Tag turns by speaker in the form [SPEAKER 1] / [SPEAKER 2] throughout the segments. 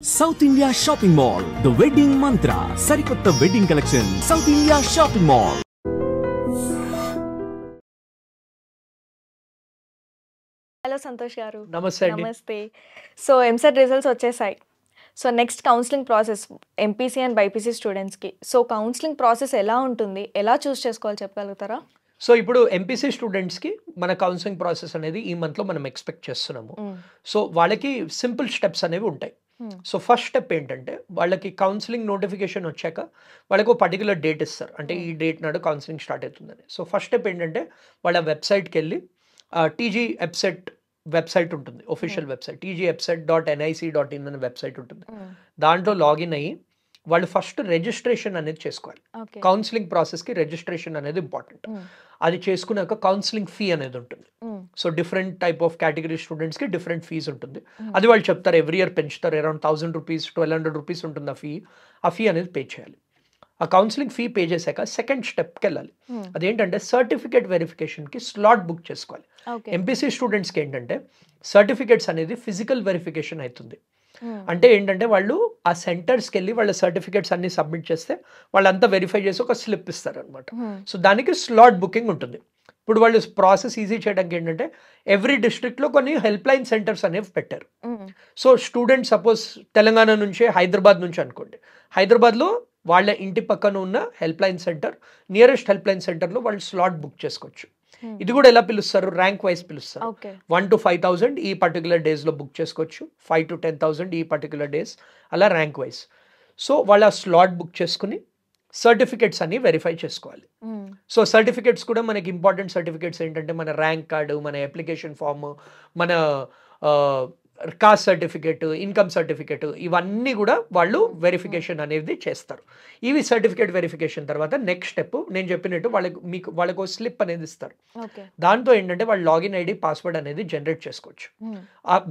[SPEAKER 1] South India Shopping Mall, The Wedding Mantra, Sarikotta Wedding Collection, South India Shopping Mall.
[SPEAKER 2] Hello Santosh గారు.
[SPEAKER 3] నమస్తే అండి.
[SPEAKER 2] నమస్తే. So EAMCET results వచ్చేసాయి. So next counselling process MPC and BiPC స్టూడెంట్స్కి. So counselling process ఎలా ఉంటుంది, ఎలా చూస్ చేసుకోవాలి చెప్పగలుగుతారా?
[SPEAKER 3] సో ఇప్పుడు ఎంపీసీ స్టూడెంట్స్కి మన కౌన్సిలింగ్ ప్రాసెస్ అనేది ఈ మంత్లో మనం ఎక్స్పెక్ట్ చేస్తున్నాము. సో వాళ్ళకి సింపుల్ స్టెప్స్ అనేవి ఉంటాయి. సో ఫస్ట్ స్టెప్ ఏంటంటే వాళ్ళకి కౌన్సిలింగ్ నోటిఫికేషన్ వచ్చాక వాళ్ళకు పర్టికులర్ డేట్ ఇస్తారు, అంటే ఈ డేట్ నాడు కౌన్సిలింగ్ స్టార్ట్ అవుతుందని. సో ఫస్ట్ స్టెప్ ఏంటంటే వాళ్ళ వెబ్సైట్కి వెళ్ళి టీజీ ఎప్సెట్ వెబ్సైట్ ఉంటుంది, ఒఫిషియల్ వెబ్సైట్ tgepset.nic.in అనే వెబ్సైట్ ఉంటుంది. దాంట్లో లాగిన్ అయ్యి వాళ్ళు ఫస్ట్ రిజిస్ట్రేషన్ అనేది చేసుకోవాలి. కౌన్సిలింగ్ ప్రాసెస్కి రిజిస్ట్రేషన్ అనేది ఇంపార్టెంట్. అది చేసుకున్నాక కౌన్సిలింగ్ ఫీ అనేది ఉంటుంది. So different type of category స్టూడెంట్స్కి డిఫరెంట్ ఫీజ్ ఉంటుంది. అది వాళ్ళు చెప్తారు, ఎవ్రీ ఇయర్ పెంచుతారు. అరౌండ్ 1000 రూపీస్ 1200 రూపీస్ ఉంటుంది ఆ ఫీ అనేది పే చేయాలి. ఆ కౌన్సిలింగ్ ఫీ పే చేశాక సెకండ్ స్టెప్కి వెళ్ళాలి. అదేంటంటే సర్టిఫికేట్ వెరిఫికేషన్కి స్లాట్ బుక్ చేసుకోవాలి. ఎంపీసీ స్టూడెంట్స్కి ఏంటంటే సర్టిఫికేట్స్ అనేది ఫిజికల్ వెరిఫికేషన్ అవుతుంది. అంటే ఏంటంటే వాళ్ళు ఆ సెంటర్స్కి వెళ్ళి వాళ్ళ సర్టిఫికేట్స్ అన్ని సబ్మిట్ చేస్తే వాళ్ళంతా వెరిఫై చేసి ఒక స్లిప్ ఇస్తారు అనమాట. సో దానికి స్లాట్ బుకింగ్ ఉంటుంది. ఇప్పుడు వాళ్ళు ప్రాసెస్ ఈజీ చేయడానికి ఏంటంటే ఎవ్రీ డిస్ట్రిక్ట్లో కొన్ని హెల్ప్ లైన్ సెంటర్స్ అనేవి పెట్టారు. సో స్టూడెంట్ సపోజ్ తెలంగాణ నుంచి హైదరాబాద్ నుంచి అనుకోండి, హైదరాబాద్లో వాళ్ళ ఇంటి పక్కన ఉన్న help line centre, nearest help line సెంటర్లో వాళ్ళు స్లాట్ బుక్ చేసుకోవచ్చు. ఇది కూడా ఎలా పిలుస్తారు, ర్యాంక్ వైజ్ పిలుస్తారు. 1 to 5,000 ఈ పర్టికులర్ డేస్లో బుక్ చేసుకోవచ్చు, 5 to 10,000 ఈ పర్టికులర్ డేస్, అలా ర్యాంక్ వైజ్. సో వాళ్ళ స్లాట్ బుక్ చేసుకుని సర్టిఫికేట్స్ అన్ని వెరిఫై చేసుకోవాలి. సో సర్టిఫికేట్స్ కూడా మనకి ఇంపార్టెంట్ సర్టిఫికేట్స్ ఏంటంటే మన ర్యాంక్ కార్డు, మన అప్లికేషన్ ఫామ్, మన కాస్ట్ సర్టిఫికేట్, ఇన్కమ్ సర్టిఫికేట్, ఇవన్నీ కూడా వాళ్ళు వెరిఫికేషన్ అనేది చేస్తారు. ఇవి సర్టిఫికేట్ వెరిఫికేషన్ తర్వాత నెక్స్ట్ స్టెప్ నేను చెప్పినట్టు వాళ్ళకు స్లిప్ అనేది ఇస్తారు. దాంతో ఏంటంటే వాళ్ళు లాగిన్ ఐడి పాస్వర్డ్ అనేది జనరేట్ చేసుకోవచ్చు.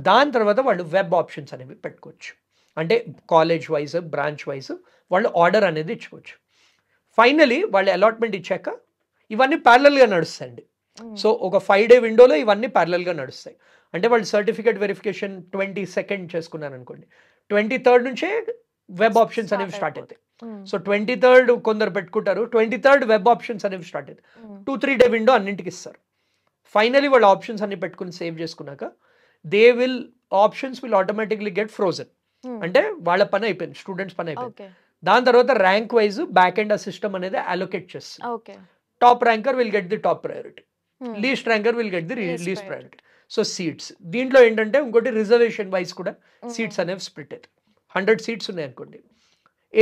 [SPEAKER 3] దాని తర్వాత వాళ్ళు వెబ్ ఆప్షన్స్ అనేవి పెట్టుకోవచ్చు. అంటే కాలేజ్ వైజ్, బ్రాంచ్ వైజ్ వాళ్ళు ఆర్డర్ అనేది ఇచ్చుకోవచ్చు. ఫైనలీ వాళ్ళు అలాట్మెంట్ ఇచ్చాక ఇవన్నీ ప్యారలల్గా నడుస్తాయండి. సో ఒక 5-day విండోలో ఇవన్నీ ప్యారలల్గా నడుస్తాయి. అంటే వాళ్ళు సర్టిఫికేట్ వెరిఫికేషన్ 22nd చేసుకున్నారు అనుకోండి, 23rd నుంచే వెబ్ ఆప్షన్స్ అనేవి స్టార్ట్ అవుతాయి. సో 23rd కొందరు పెట్టుకుంటారు, 23rd వెబ్ ఆప్షన్స్ అనేవి స్టార్ట్ అవుతాయి. 2-3 day విండో అన్నింటికి ఇస్తారు. ఫైనలీ వాళ్ళు ఆప్షన్స్ అన్ని పెట్టుకుని సేవ్ చేసుకున్నాక options will automatically get frozen. అంటే వాళ్ళ పని అయిపోయింది, స్టూడెంట్స్ పని అయిపోయింది. దాని తర్వాత ర్యాంక్ వైజ్ బ్యాక్ ఎండ్ ఆ సిస్టమ్ అనేది అలొకేట్ చేస్తుంది. Top ranker will get the top priority, least ranker will get the least priority. So seats దీంట్లో ఏంటంటే ఇంకోటి రిజర్వేషన్ వైజ్ కూడా సీట్స్ అనేవి స్ప్లిట్ అవుతాయి. 100 సీట్స్ ఉన్నాయి అనుకోండి,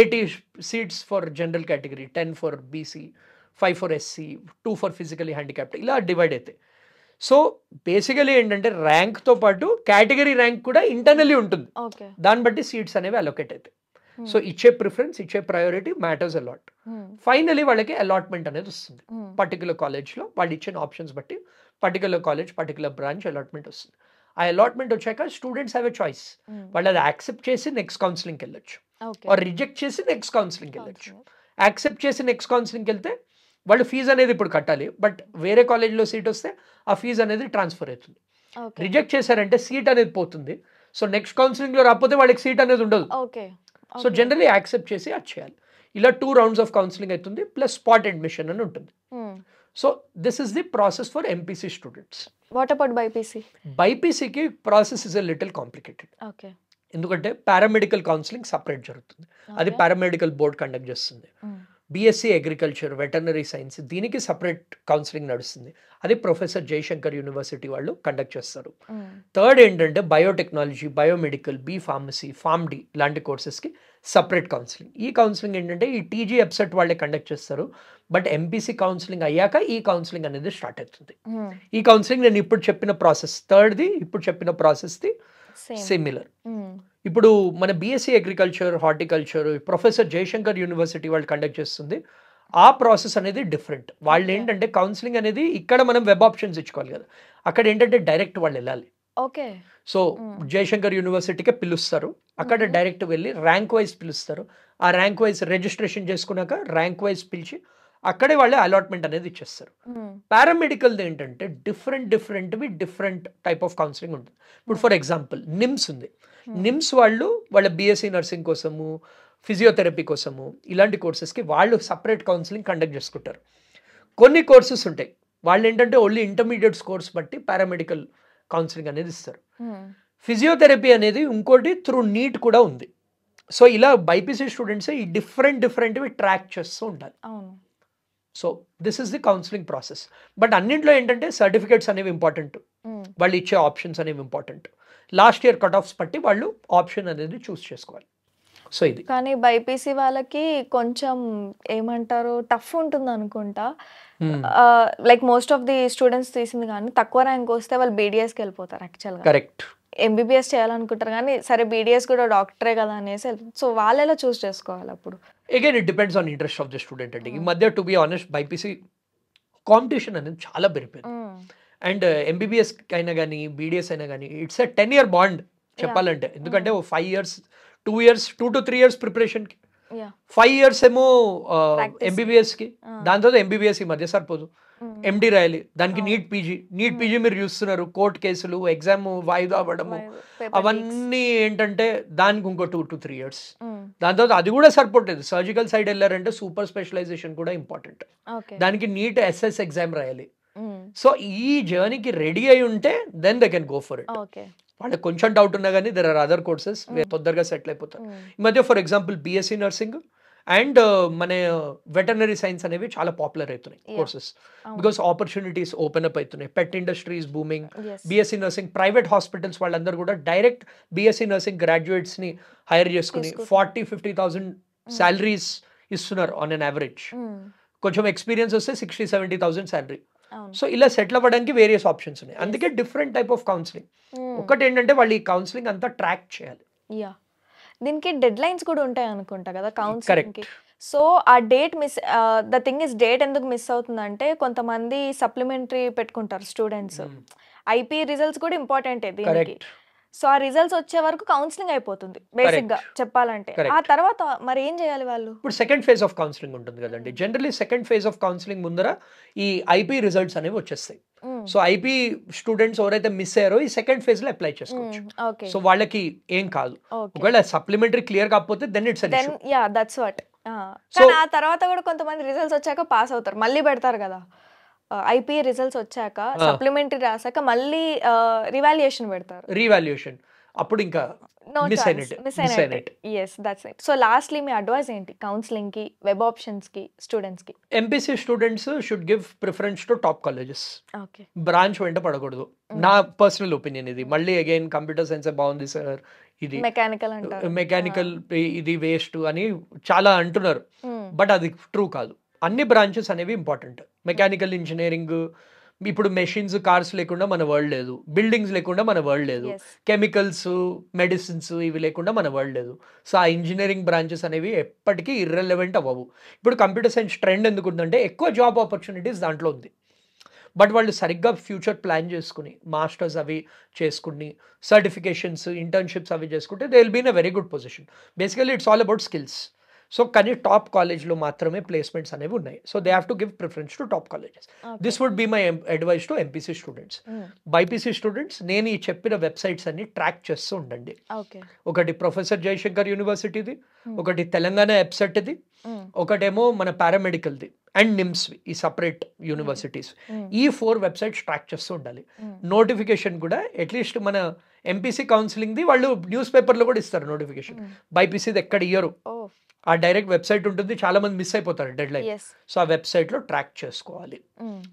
[SPEAKER 3] 80 seats for general category, 10 for BC, 5 for SC, 2 for physically handicapped, ఇలా divide అవుతాయి. సో బేసికలీ ఏంటంటే ర్యాంక్తో పాటు కేటగిరీ ర్యాంక్ కూడా ఇంటర్నల్లీ ఉంటుంది. దాన్ని బట్టి సీట్స్ అనేవి అలొకేట్ అవుతాయి. సో ఇచ్చే ప్రిఫరెన్స్, ఇచ్చే ప్రయారిటీ మ్యాటర్స్ అలాట్. ఫైనలీ వాళ్ళకి అలాట్మెంట్ అనేది వస్తుంది. పర్టికులర్ కాలేజ్లో వాళ్ళు ఇచ్చిన ఆప్షన్స్ బట్టి particular college, particular branch allotment వస్తుంది. ఆ అలాట్మెంట్ వచ్చాక స్టూడెంట్స్ హ్యావ్ ఎ చాయిస్. వాళ్ళు అది యాక్సెప్ట్ చేసి నెక్స్ట్ కౌన్సిలింగ్కి వెళ్ళొచ్చు, ఆర్ రిజెక్ట్ చేసి నెక్స్ట్ కౌన్సిలింగ్కి వెళ్ళొచ్చు. యాక్సెప్ట్ చేసి నెక్స్ట్ కౌన్సిలింగ్కి వెళ్తే వాళ్ళు ఫీజు అనేది ఇప్పుడు కట్టాలి, బట్ వేరే కాలేజ్లో సీట్ వస్తే ఆ ఫీజు అనేది ట్రాన్స్ఫర్ అవుతుంది. రిజెక్ట్ చేశారంటే సీట్ అనేది పోతుంది. సో నెక్స్ట్ కౌన్సిలింగ్లో రాకపోతే వాళ్ళకి సీట్ అనేది ఉండదు. సో జనరలీ యాక్సెప్ట్ చేసి అది చేయాలి. ఇలా 2 rounds ఆఫ్ కౌన్సిలింగ్ అవుతుంది, ప్లస్ స్పాట్ అడ్మిషన్ అని ఉంటుంది. So this is the process for MPC students.
[SPEAKER 2] What about BiPC?
[SPEAKER 3] బైపీసీకి process is a little complicated. ఎందుకంటే పారామెడికల్ కౌన్సిలింగ్ సపరేట్ జరుగుతుంది, అది పారామెడికల్ బోర్డ్ కండక్ట్ చేస్తుంది. బీఎస్సీ అగ్రికల్చర్, వెటర్నరీ సైన్స్, దీనికి separate counselling నడుస్తుంది, అది ప్రొఫెసర్ జయశంకర్ యూనివర్సిటీ వాళ్ళు కండక్ట్ చేస్తారు. థర్డ్ ఏంటంటే biotechnology, biomedical, B pharmacy, pharm D లాంటి కోర్సెస్కి సపరేట్ కౌన్సిలింగ్. ఈ కౌన్సిలింగ్ ఏంటంటే ఈ టీజీ ఎప్సెట్ వాళ్ళే కండక్ట్ చేస్తారు, బట్ ఎంపీసీ కౌన్సిలింగ్ అయ్యాక ఈ కౌన్సిలింగ్ అనేది స్టార్ట్ అవుతుంది. ఈ కౌన్సిలింగ్ నేను ఇప్పుడు చెప్పిన ప్రాసెస్, థర్డ్ది ఇప్పుడు చెప్పిన ప్రాసెస్ది సిమిలర్. ఇప్పుడు మన BSc agriculture, horticulture professor Jayashankar university వాళ్ళు కండక్ట్ చేస్తుంది. ఆ ప్రాసెస్ అనేది డిఫరెంట్. వాళ్ళు ఏంటంటే కౌన్సిలింగ్ అనేది ఇక్కడ మనం వెబ్ ఆప్షన్స్ ఇచ్చుకోవాలి కదా, అక్కడ ఏంటంటే డైరెక్ట్ వాళ్ళు వెళ్ళాలి. సో జయశంకర్ యూనివర్సిటీకే పిలుస్తారు, అక్కడ డైరెక్ట్ వెళ్ళి ర్యాంక్ వైజ్ పిలుస్తారు. ఆ ర్యాంక్ వైజ్ రిజిస్ట్రేషన్ చేసుకున్నాక ర్యాంక్ వైజ్ పిలిచి అక్కడే వాళ్ళే అలాట్మెంట్ అనేది ఇచ్చేస్తారు. పారామెడికల్ది ఏంటంటే డిఫరెంట్ టైప్ ఆఫ్ కౌన్సిలింగ్ ఉంటుంది. ఇప్పుడు ఫర్ ఎగ్జాంపుల్ నిమ్స్ ఉంది. నిమ్స్ వాళ్ళు వాళ్ళ బీఎస్సీ నర్సింగ్ కోసము, ఫిజియోథెరపీ కోసము, ఇలాంటి కోర్సెస్కి వాళ్ళు సపరేట్ కౌన్సిలింగ్ కండక్ట్ చేసుకుంటారు. కొన్ని కోర్సెస్ ఉంటాయి, వాళ్ళు ఏంటంటే ఓన్లీ ఇంటర్మీడియట్స్ కోర్స్ బట్టి పారామెడికల్ కౌన్సిలింగ్ అనేది ఇస్తారు. ఫిజియోథెరపీ అనేది ఇంకోటి త్రూ నీట్ కూడా ఉంది. సో ఇలా బైపీసీ స్టూడెంట్స్ ఈ డిఫరెంట్వి ట్రాక్ చేస్తూ ఉండాలి. So this is the counselling process. But అన్నింటిలో ఏంటంటే సర్టిఫికేట్స్ అనేవి ఇంపార్టెంట్, వాళ్ళు ఇచ్చే ఆప్షన్స్ అనేవి important. Last year cut offs బట్టి వాళ్ళు ఆప్షన్ అనేది చూస్ చేసుకోవాలి. సో ఇది
[SPEAKER 2] కానీ బైపీసీ వాళ్ళకి కొంచెం ఏమంటారు టఫ్ ఉంటుంది అనుకుంటా. Like most of the students తీసింది కానీ తక్కువ ర్యాంక్ వస్తే వాళ్ళు బీడీఎస్కి వెళ్ళిపోతారు. యాక్చువల్గా
[SPEAKER 3] కరెక్ట్,
[SPEAKER 2] ఎంబీబీఎస్ చేయాలనుకుంటారు కానీ సరే బీడీఎస్ కూడా డాక్టరే కదా అనేసి. సో వాళ్ళు ఎలా చూస్ చేసుకోవాలి అప్పుడు?
[SPEAKER 3] Again it depends on interest of the student అండి. ఈ మధ్య to be honest BiPC competition అనేది చాలా పెరిగిపోయింది. అండ్ ఎంబీబీఎస్ అయినా కానీ బీడీఎస్ అయినా కానీ ఇట్స్ ఎ 10-year బాండ్ చెప్పాలంటే. ఎందుకంటే 5 years 2 years 2 to 3 years ప్రిపరేషన్కి, 5 years ఏమో ఎంబీబీఎస్కి, దాని తర్వాత ఎంబీబీఎస్ ఈ మధ్య సరిపోదు, ఎండి రాయాలి, దానికి నీట్ పీజీ మీరు చూస్తున్నారు, కోర్టు కేసులు, ఎగ్జామ్ వాయిదా అవ్వడము, అవన్నీ ఏంటంటే దానికి ఇంకో 2 to 3 years. దాని తర్వాత అది కూడా సరిపోతుంది. సర్జికల్ సైడ్ వెళ్ళారంటే సూపర్ స్పెషలైజేషన్ కూడా ఇంపార్టెంట్, దానికి నీట్ ఎస్ఎస్ ఎగ్జామ్ రాయాలి. సో ఈ జర్నీకి రెడీ అయి ఉంటే then they can go for it. వాళ్ళకి కొంచెం డౌట్ ఉన్నా కానీ దెర్ ఆర్ అదర్ కోర్సెస్ తొందరగా సెటిల్ అయిపోతారు. ఈ మధ్య for example BSc nursing and మన వెటర్నరీ సైన్స్ అనేవి చాలా పాపులర్ అవుతున్నాయి courses, because opportunities open up అవుతున్నాయి. Pet industries booming, BSc nursing, private hospitals వాళ్ళందరూ కూడా డైరెక్ట్ బీఎస్సీ నర్సింగ్ గ్రాడ్యుయేట్స్ ని హైర్ చేసుకుని 40,000-50,000 శాలరీస్ ఇస్తున్నారు ఆన్ అన్ యావరేజ్. కొంచెం ఎక్స్పీరియన్స్ వస్తే 60,000-70,000 శాలరీ. సో ఇలా సెటిల్ అవ్వడానికి వేరియస్ ఆప్షన్స్ ఉన్నాయి. అందుకే డిఫరెంట్ టైప్ ఆఫ్ కౌన్సిలింగ్. ఒకటి ఏంటంటే వాళ్ళు ఈ కౌన్సిలింగ్ అంతా ట్రాక్ చేయాలి.
[SPEAKER 2] దీనికి డెడ్ లైన్స్ కూడా ఉంటాయి అనుకుంటా కదా కౌన్సిలింగ్ కి. సో ఆ date miss, the thing is date ఎందుకు మిస్ అవుతుందంటే కొంతమంది సప్లిమెంటరీ పెట్టుకుంటారు స్టూడెంట్స్. ఐపీ రిజల్ట్స్ కూడా ఇంపార్టెంటే దీనికి. సో ఆ రిజల్ట్స్ వచ్చే వరకు కౌన్సిలింగ్ అయిపోతుంది బేసిక్ గా చెప్పాలంటే. ఆ తర్వాత మరి ఏం చేయాలి వాళ్ళు?
[SPEAKER 3] ఇప్పుడు సెకండ్ ఫేజ్ ఆఫ్ కౌన్సిలింగ్ ఉంటుంది కదండి. Generally second phase of counselling ముందర ఈ ఐపీ రిజల్ట్స్ అనేవి వచ్చేస్తాయి. సో ఐపీ స్టూడెంట్స్ ఎవరైతే మిస్ అయ్యారో ఈ సెకండ్ ఫేజ్ లో అప్లై చేసుకోవచ్చు. సో వాళ్ళకి ఏం కాదు, ఒకవేళ సప్లిమెంటరీ క్లియర్ కాకపోతే then it's an issue.
[SPEAKER 2] Yeah that's what. కానీ ఆ తర్వాత కూడా కొంతమంది రిజల్ట్స్ వచ్చాక పాస్ అవుతారు, మళ్ళీ పెడతారు కదా. ఐపీ రిజల్ట్స్ వచ్చాక సప్లిమెంటరీ రాసాక మళ్ళీ రివాల్యుయేషన్ పెడతారు.
[SPEAKER 3] రివాల్యుయేషన్ అప్పుడు ఇంకా మిస్ అయినట్టు.
[SPEAKER 2] yes that's right. So lastly me advice ఏంటి కౌన్సిలింగ్ కి, వెబ్ ఆప్షన్స్ కి, స్టూడెంట్స్ కి?
[SPEAKER 3] MPC students should give preference to top colleges.
[SPEAKER 2] Okay,
[SPEAKER 3] branch వెంట పడకూడదు. నా పర్సనల్ ఒపీనియన్ ఇది. మళ్ళీ అగైన్ కంప్యూటర్ సైన్స్ బాగుంది సార్, ఇది
[SPEAKER 2] మెకానికల్ అంటారు,
[SPEAKER 3] మెకానికల్ ఇది వేస్ట్ అని చాలా అంటున్నారు. బట్ అది ట్రూ కాదు. అన్ని బ్రాంచెస్ అనేవి ఇంపార్టెంట్. మెకానికల్ ఇంజనీరింగ్, ఇప్పుడు మెషిన్స్ కార్స్ లేకుండా మన వరల్డ్ లేదు, బిల్డింగ్స్ లేకుండా మన వరల్డ్ లేదు, కెమికల్స్ మెడిసిన్స్ ఇవి లేకుండా మన వరల్డ్ లేదు. సో ఆ ఇంజనీరింగ్ బ్రాంచెస్ అనేవి ఎప్పటికీ ఇర్రెలవెంట్ అవ్వవు. ఇప్పుడు కంప్యూటర్ సైన్స్ ట్రెండ్ ఎందుకు ఉందంటే ఎక్కువ జాబ్ ఆపర్చునిటీస్ దాంట్లో ఉంది. బట్ వాళ్ళు సరిగ్గా ఫ్యూచర్ ప్లాన్ చేసుకుని మాస్టర్స్ అవి చేసుకుని సర్టిఫికేషన్స్, ఇంటర్న్షిప్స్ అవి చేసుకుంటే they will be in a very good position. Basically it's all about skills. So కానీ టాప్ కాలేజ్లో మాత్రమే ప్లేస్మెంట్స్ అనేవి ఉన్నాయి. So they have to give preference to top colleges. This would be my advice to MPC students. BiPC students నేను ఈ చెప్పిన websites అన్ని track చేస్తూ ఉండండి. ఒకటి ప్రొఫెసర్ జయశంకర్ యూనివర్సిటీది, ఒకటి తెలంగాణ ఎప్సెట్ది, ఒకటేమో మన పారామెడికల్ది అండ్ నిమ్స్వి, ఈ సపరేట్ యూనివర్సిటీస్. ఈ 4 వెబ్సైట్స్ ట్రాక్ చేస్తూ ఉండాలి. నోటిఫికేషన్ కూడా అట్లీస్ట్ మన ఎంపీసీ కౌన్సిలింగ్ది వాళ్ళు న్యూస్ పేపర్లో కూడా ఇస్తారు నోటిఫికేషన్. బైపీసీది ఎక్కడ ఇయ్యరు, ఆ డైరెక్ట్ వెబ్సైట్ ఉంటుంది. చాలా మంది మిస్ అయిపోతారు డెడ్ లైన్. సో ఆ వెబ్సైట్లో ట్రాక్ చేసుకోవాలి.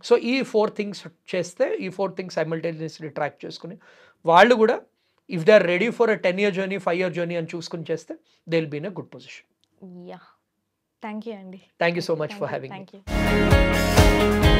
[SPEAKER 3] సో ఈ 4 things చేస్తే, ఈ 4 things సైమల్టేనియస్లీ ట్రాక్ చేసుకుని వాళ్ళు కూడా if they are ready for a 10-year journey, 5-year journey అని చూసుకుని చేస్తే they will be in a good position.
[SPEAKER 2] Thank you అండి.
[SPEAKER 3] Thank you so much for having me.